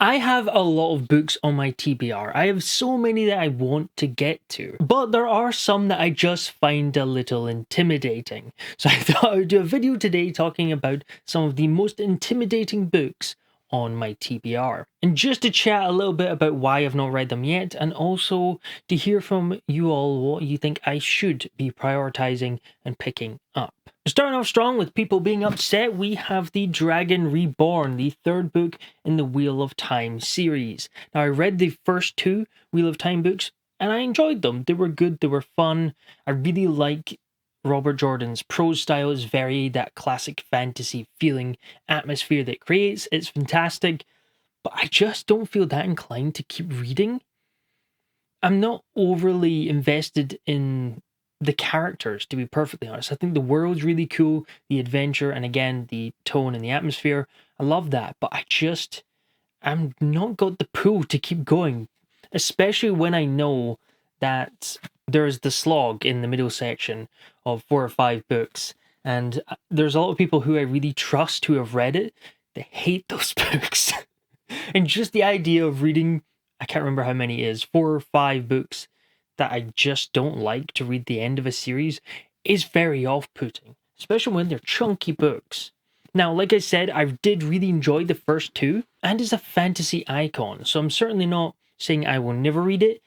I have a lot of books on my TBR. I have so many that I want to get to, but there are some that I just find a little intimidating. So I thought I would do a video today talking about some of the most intimidating books on my TBR. And just to chat a little bit about why I've not read them yet, and also to hear from you all what you think I should be prioritizing and picking up. Starting off strong with people being upset, we have The Dragon Reborn, the third book in the Wheel of Time series. Now, I read the first two Wheel of Time books, and I enjoyed them. They were good, they were fun. I really like Robert Jordan's prose style. It's very that classic fantasy feeling atmosphere that it creates. It's fantastic, but I just don't feel that inclined to keep reading. I'm not overly invested in the characters, to be perfectly honest. I think the world's really cool, the adventure, and again, the tone and the atmosphere. I love that, but I'm not got the pull to keep going, especially when I know that there's the slog in the middle section of 4 or 5 books, and there's a lot of people who I really trust who have read it. They hate those books. And just the idea of reading, I can't remember how many it is, 4 or 5 books that I just don't like to read the end of a series is very off-putting, especially when they're chunky books. Now, like I said, I did really enjoy the first two, and it's a fantasy icon, so I'm certainly not saying I will never read it.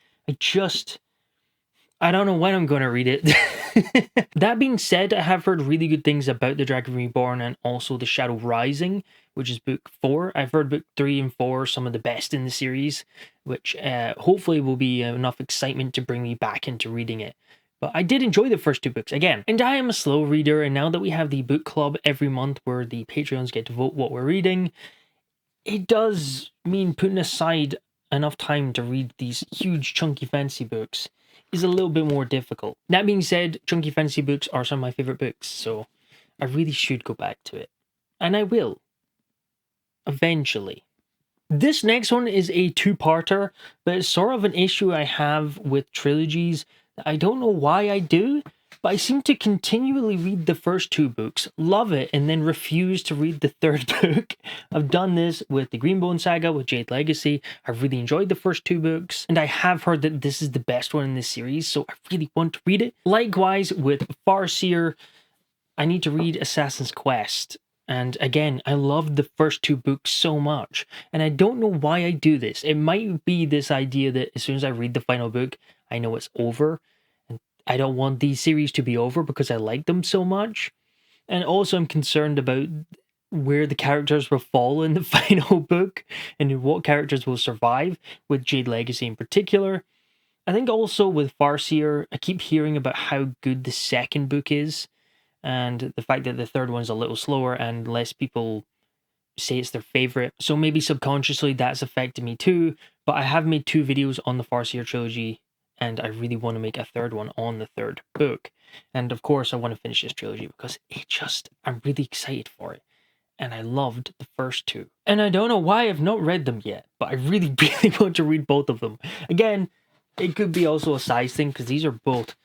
I don't know when I'm going to read it. That being said, I have heard really good things about The Dragon Reborn and also The Shadow Rising, which is book 4. I've heard book 3 and 4 are some of the best in the series, which hopefully will be enough excitement to bring me back into reading it. But I did enjoy the first 2 books again. And I am a slow reader, and now that we have the book club every month where the Patreons get to vote what we're reading, it does mean putting aside enough time to read these huge chunky fantasy books is a little bit more difficult. That being said, chunky fantasy books are some of my favorite books, so I really should go back to it. And I will. Eventually. This next one is a 2-parter, but it's sort of an issue I have with trilogies. I don't know why I do, but I seem to continually read the first 2 books, love it, and then refuse to read the 3rd book. I've done this with the Greenbone Saga, with Jade Legacy. I've really enjoyed the first 2 books, and I have heard that this is the best one in this series, so I really want to read it. Likewise, with Farseer, I need to read Assassin's Quest. And again, I loved the first 2 books so much, and I don't know why I do this. It might be this idea that as soon as I read the final book, I know it's over, and I don't want these series to be over because I like them so much. And also I'm concerned about where the characters will fall in the final book, and what characters will survive, with Jade Legacy in particular. I think also with Farseer, I keep hearing about how good the 2nd book is, and the fact that the 3rd one's a little slower and less people say it's their favorite. So maybe subconsciously that's affected me too, but I have made 2 videos on the Farseer trilogy, and I really want to make a 3rd one on the 3rd book. And of course I want to finish this trilogy because I'm really excited for it. And I loved the first 2. And I don't know why I've not read them yet, but I really, really want to read both of them. Again, it could be also a size thing because these are both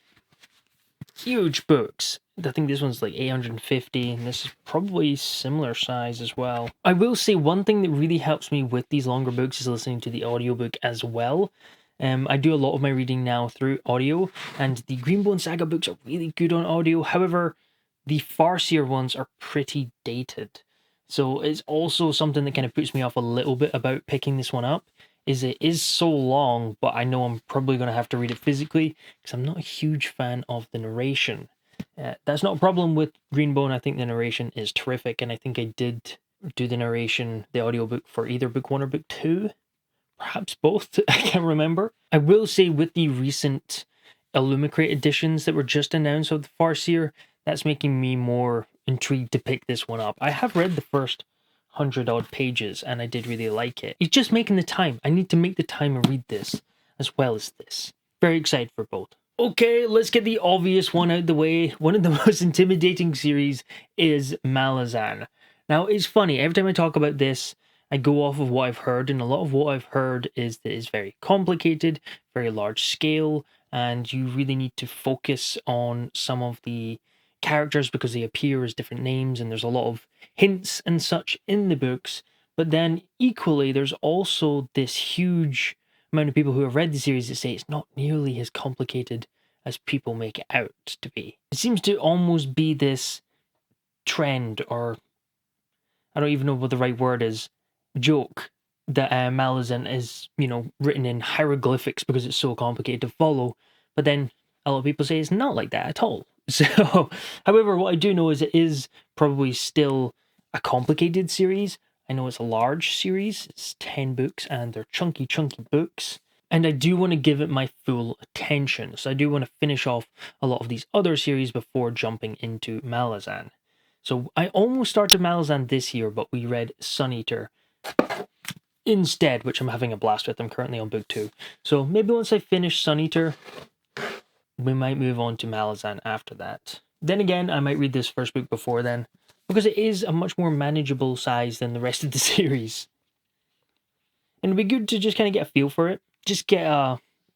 huge books. I think this one's like 850, and this is probably similar size as well. I will say one thing that really helps me with these longer books is listening to the audiobook as well. I do a lot of my reading now through audio, and the Greenbone Saga books are really good on audio. However, the Farseer ones are pretty dated. So it's also something that kind of puts me off a little bit about picking this one up. It is so long, but I know I'm probably going to have to read it physically because I'm not a huge fan of the narration. That's not a problem with Greenbone. I think the narration is terrific, and I think I did do the narration, the audiobook, for either book 1 or book 2. Perhaps both, I can't remember. I will say with the recent Illumicrate editions that were just announced of the Farseer, that's making me more intrigued to pick this one up. I have read the first 100-odd pages, and I did really like it. It's just making the time. I need to make the time and read this, as well as this. Very excited for both. Okay, let's get the obvious one out of the way. One of the most intimidating series is Malazan. Now, it's funny, every time I talk about this, I go off of what I've heard, and a lot of what I've heard is that it's very complicated, very large scale, and you really need to focus on some of the characters because they appear as different names, and there's a lot of hints and such in the books, But then equally, there's also this huge amount of people who have read the series that say it's not nearly as complicated as people make it out to be. It seems to almost be this trend, or I don't even know what the right word is, joke, that Malazan is, written in hieroglyphics because it's so complicated to follow. But then a lot of people say it's not like that at all. So, however, what I do know is it is probably still a complicated series. I know it's a large series. It's 10 books and they're chunky books. And I do want to give it my full attention. So I do want to finish off a lot of these other series before jumping into Malazan. So I almost started Malazan this year, but we read Sun Eater instead, which I'm having a blast with. I'm currently on book 2. So maybe once I finish Sun Eater, we might move on to Malazan after that. Then again, I might read this first book before then, because it is a much more manageable size than the rest of the series. And it'd be good to just kind of get a feel for it. Just get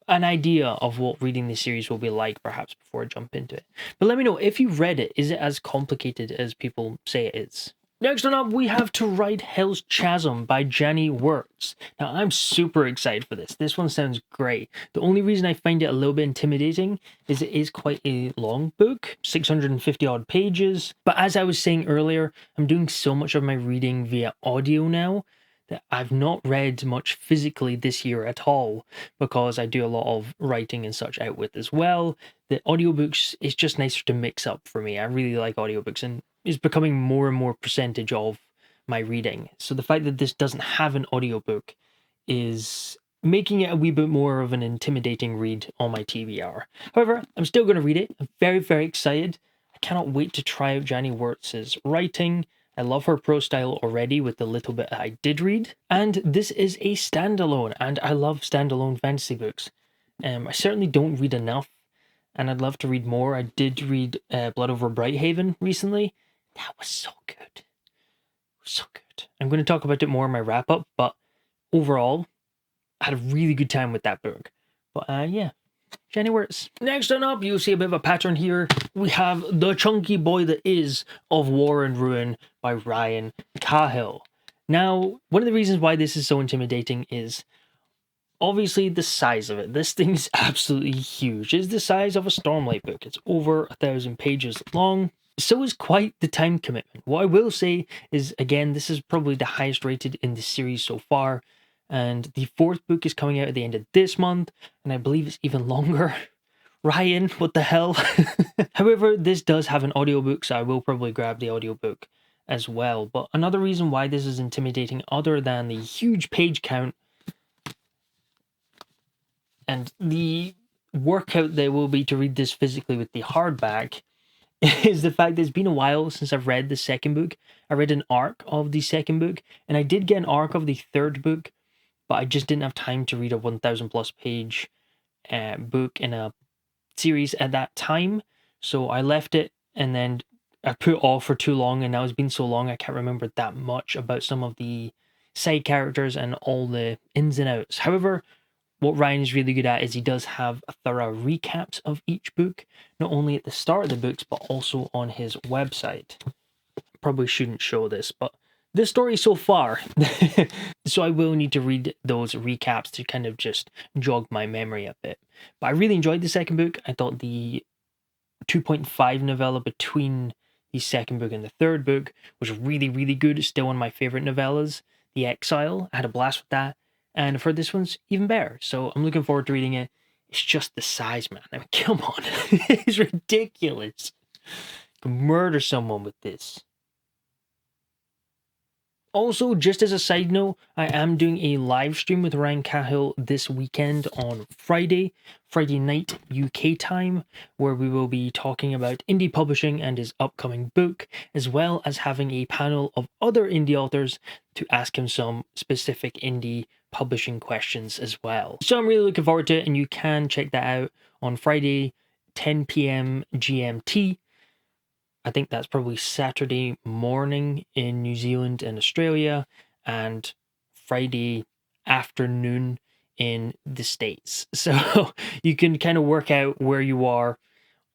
an idea of what reading this series will be like, perhaps, before I jump into it. But let me know, if you've read it, is it as complicated as people say it is? Next one up, we have To Ride Hell's Chasm by Jenny Wirtz. Now, I'm super excited for this. This one sounds great. The only reason I find it a little bit intimidating is it is quite a long book, 650 odd pages. But as I was saying earlier, I'm doing so much of my reading via audio now that I've not read much physically this year at all, because I do a lot of writing and such out with as well. The audiobooks is just nicer to mix up for me. I really like audiobooks, and it's becoming more and more percentage of my reading. So the fact that this doesn't have an audiobook is making it a wee bit more of an intimidating read on my TBR. However, I'm still going to read it. I'm very, very excited. I cannot wait to try out Jenny Wirtz's writing. I love her prose style already with the little bit I did read. And this is a standalone, and I love standalone fantasy books. I certainly don't read enough, and I'd love to read more. I did read Blood Over Brighthaven recently. That was so good. It was so good. I'm going to talk about it more in my wrap-up, but overall, I had a really good time with that book. But yeah, Jenny Wirtz. Next on up, you'll see a bit of a pattern here. We have The Chunky Boy That Is of War and Ruin by Ryan Cahill. Now, one of the reasons why this is so intimidating is obviously the size of it. This thing's absolutely huge. It's the size of a Stormlight book. It's over 1,000 pages long. So is quite the time commitment. What I will say is, again, this is probably the highest rated in the series so far. And the 4th book is coming out at the end of this month, and I believe it's even longer. Ryan, what the hell? However, this does have an audiobook, so I will probably grab the audiobook as well. But another reason why this is intimidating, other than the huge page count and the workout there will be to read this physically with the hardback, is the fact that it's been a while since I've read the 2nd book. I read an arc of the 2nd book, and I did get an arc of the 3rd book, but I just didn't have time to read a 1,000 plus page book in a series at that time. So I left it, and then I put it off for too long, and now it's been so long I can't remember that much about some of the side characters and all the ins and outs. However, what Ryan is really good at is he does have a thorough recaps of each book, not only at the start of the books, but also on his website. Probably shouldn't show this, but this story so far. So I will need to read those recaps to kind of just jog my memory a bit. But I really enjoyed the 2nd book. I thought the 2.5 novella between the 2nd book and the 3rd book was really, really good. It's still one of my favorite novellas. The Exile, I had a blast with that. And for this one's even better. So I'm looking forward to reading it. It's just the size, man. I mean, come on. It's ridiculous. You can murder someone with this. Also, just as a side note, I am doing a live stream with Ryan Cahill this weekend on Friday night UK time, where we will be talking about indie publishing and his upcoming book, as well as having a panel of other indie authors to ask him some specific indie publishing questions as well. So I'm really looking forward to it, and you can check that out on Friday, 10 p.m. GMT. I think that's probably Saturday morning in New Zealand and Australia, and Friday afternoon in the States. So you can kind of work out where you are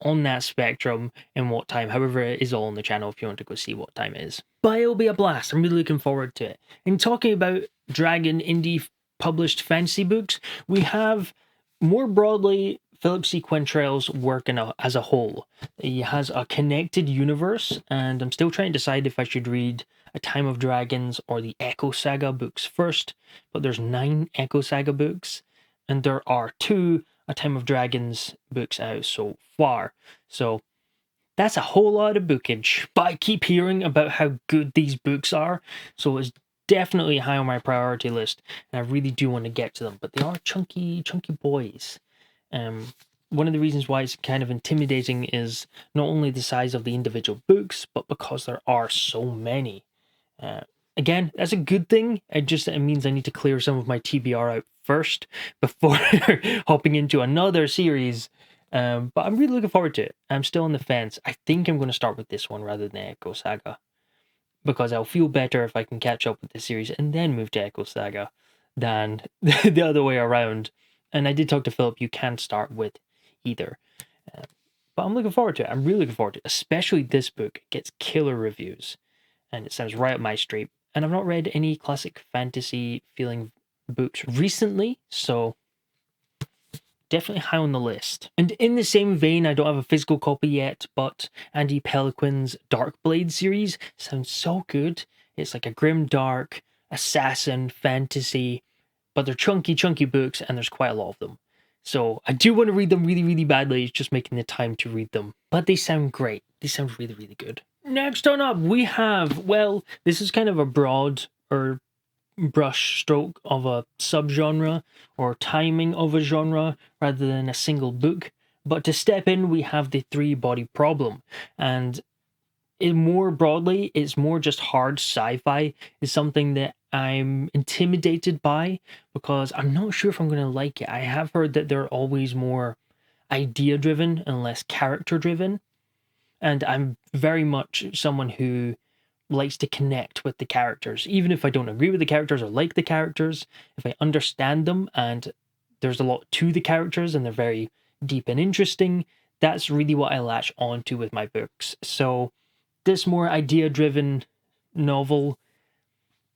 on that spectrum and what time. However, it is all on the channel if you want to go see what time it is. But it'll be a blast. I'm really looking forward to it. And talking about Dragon indie published fantasy books, we have more broadly Philip C. Quaintrell's work as a whole. He has a connected universe, and I'm still trying to decide if I should read A Time of Dragons or the Echo Saga books first, but there's 9 Echo Saga books, and there are 2 A Time of Dragons books out so far. So that's a whole lot of bookage. But I keep hearing about how good these books are, so it's definitely high on my priority list, and I really do want to get to them. But they are chunky boys. One of the reasons why it's kind of intimidating is not only the size of the individual books, but because there are so many. Again, that's a good thing. It means I need to clear some of my TBR out first before hopping into another series. But I'm really looking forward to it. I'm still on the fence. I think I'm going to start with this one rather than Echo Saga, because I'll feel better if I can catch up with the series and then move to Echo Saga than the other way around. And I did talk to Philip, you can start with either. But I'm looking forward to it. I'm really looking forward to it. Especially this book. It gets killer reviews. And it sounds right up my street. And I've not read any classic fantasy feeling books recently, so definitely high on the list. And in the same vein, I don't have a physical copy yet, but Andy Peliquin's Darkblade series sounds so good. It's like a grim dark assassin fantasy, but they're chunky books, and there's quite a lot of them. So I do want to read them really badly. It's just making the time to read them. But they sound great. They sound really good. Next on up, we have, well, this is kind of a broad or brush stroke of a subgenre or timing of a genre rather than a single book. But to step in, we have the 3-body problem. And more broadly, it's more just hard sci-fi is something that I'm intimidated by because I'm not sure if I'm going to like it. I have heard that they're always more idea-driven and less character-driven. And I'm very much someone who likes to connect with the characters. Even if I don't agree with the characters or like the characters, if I understand them and there's a lot to the characters and they're very deep and interesting, that's really what I latch onto with my books. So this more idea-driven novel,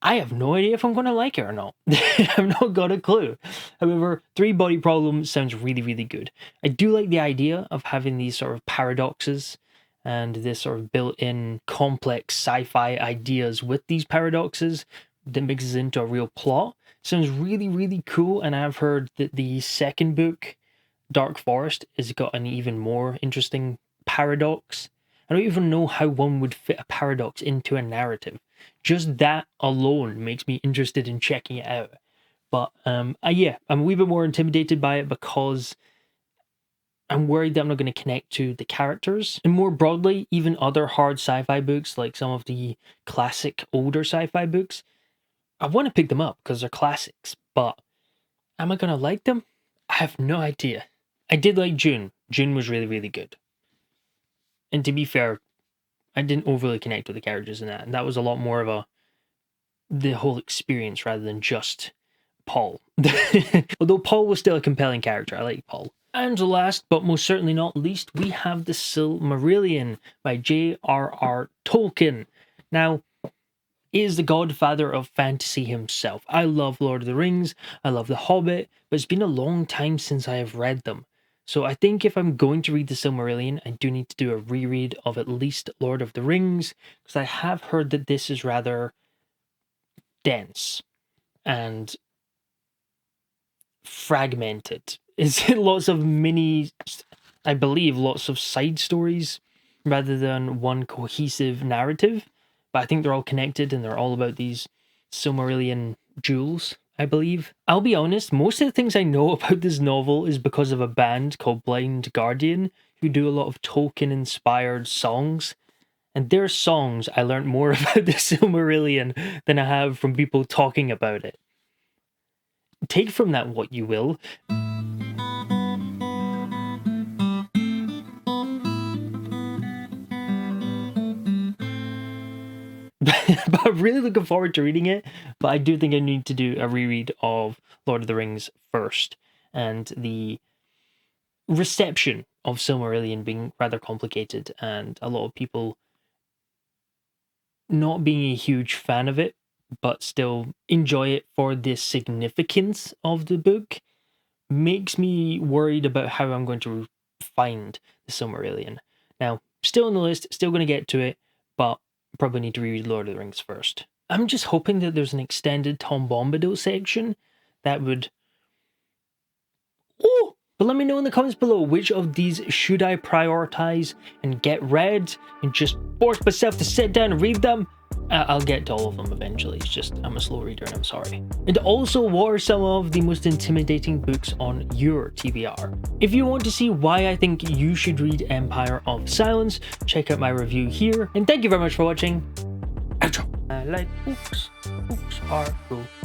I have no idea if I'm going to like it or not. I've not got a clue. However, 3-body problem sounds really good. I do like the idea of having these sort of paradoxes and this sort of built-in complex sci-fi ideas with these paradoxes that mixes into a real plot. Sounds really cool, and I've heard that the second book, Dark Forest, has got an even more interesting paradox. I don't even know how one would fit a paradox into a narrative. Just that alone makes me interested in checking it out. But yeah, I'm a wee bit more intimidated by it because I'm worried that I'm not going to connect to the characters. And more broadly, even other hard sci-fi books, like some of the classic older sci-fi books, I want to pick them up because they're classics. But am I going to like them? I have no idea. I did like June. June was really good. And to be fair, I didn't overly connect with the characters in that. And that was a lot more of the whole experience rather than just Paul. Although Paul was still a compelling character. I like Paul. And last, but most certainly not least, we have the Silmarillion by J.R.R. Tolkien. Now, he is the godfather of fantasy himself. I love Lord of the Rings, I love The Hobbit, but it's been a long time since I have read them. So I think if I'm going to read the Silmarillion, I do need to do a reread of at least Lord of the Rings, because I have heard that this is rather dense and fragmented. It's lots of I believe, lots of side stories rather than one cohesive narrative. But I think they're all connected and they're all about these Silmarillion jewels, I believe. I'll be honest, most of the things I know about this novel is because of a band called Blind Guardian, who do a lot of Tolkien-inspired songs. And their songs, I learned more about the Silmarillion than I have from people talking about it. Take from that what you will. But I'm really looking forward to reading it. But I do think I need to do a reread of Lord of the Rings first. And the reception of Silmarillion being rather complicated and a lot of people not being a huge fan of it, but still enjoy it for the significance of the book, makes me worried about how I'm going to find the Silmarillion. Now, still on the list, still going to get to it, but probably need to reread Lord of the Rings first. I'm just hoping that there's an extended Tom Bombadil section that would... Oh! But let me know in the comments below, which of these should I prioritize and get read and just force myself to sit down and read them? I'll get to all of them eventually, it's just I'm a slow reader and I'm sorry. And also, what are some of the most intimidating books on your TBR? If you want to see why I think you should read Empire of Silence, check out my review here, and thank you very much for watching. Outro. I like books, books are cool.